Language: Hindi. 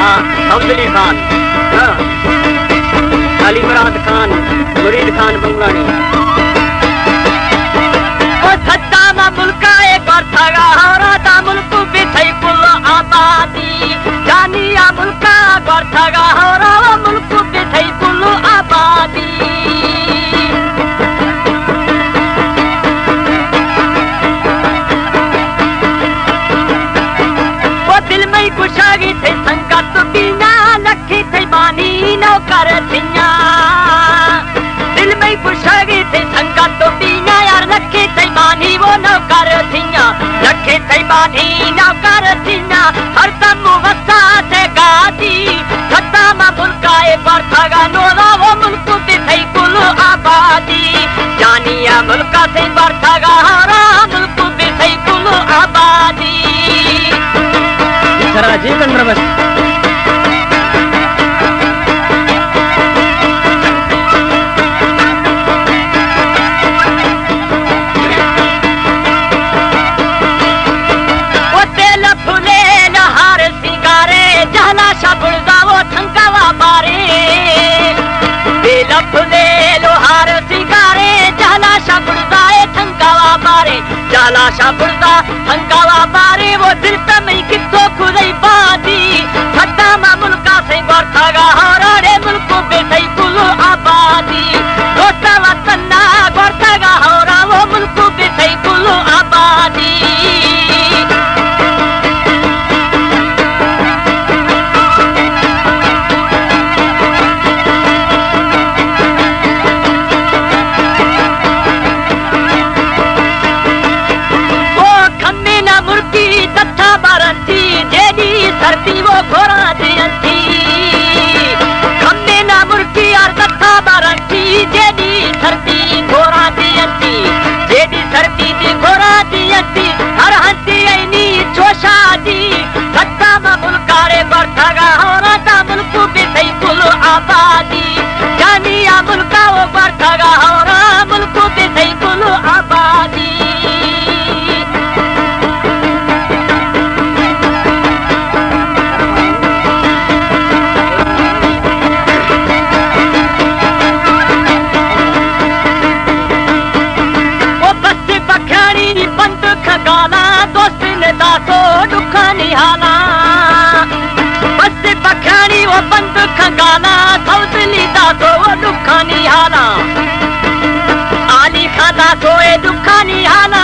अब्दुली खान, अली मुराद खान, मुरीद खान बंगलानी। ओ सद्दाम मुल्का एक बार थगा राधा मुल्क बिथई कुल आबादी, जानिया मुल्का बार थगा राधा मुल्क बिथई कुल आबादी। वो दिल में खुशागी थे संगत बिना लखी थे बानी नौकर थिया, दिल में खुशागी थे संगत बिना यार लखी थे बानी वो नौकर थिया, लखी थे बानी नौकर थिया हर दम वसा थे गादी। सद्दाम मुल्का एक बार थगा नोरा वो मुल्क थे कुल आबादी, जानिया मुल्का से बार थगा हरा मुल्क थे कुल आबादी। जरा जी कंद्र बस वो तेल फुले लहार सिंगारे जहला शबुलदा वो ठंकावा मारे, तेल फुले लोहार सिंगारे जहला शबुलदा ए ठंकावा मारे, जहला शबुलदा ठंकावा मारे वो दिल तमई कितो खुदई बादी। सद्दाम मुल्का से बरथगा हराड़े मुल्क बेथई कुल आबादी, दोस्ता वतना बरथगा हरा वो मुल्क बेथई कुल आबादी। वो खम्मे ना मुर्गी तथा बारंती जेडी सरती वो घोड़ा दियंती, खम्मे ना मुर्गी और तथा बारंती जेडी सरती घोड़ा दियंती, जेडी सरती दी घोड़ा दियंती हर हंती ऐनी चोशा दी। सद्दाम मुल्कारे बरथगा होरा ता मुल्क बिथई कुल आबादी, जानिया मुल्का वो बरथगा होरा मुल्क बिथई कुल आबादी। बंद खगाला दोस्त ने दासो दुखा निहाला, बस पखानी वो बंद खगाला सौदली दासो वो दुखा निहाला, आली खा दासो ए दुखा निहाला।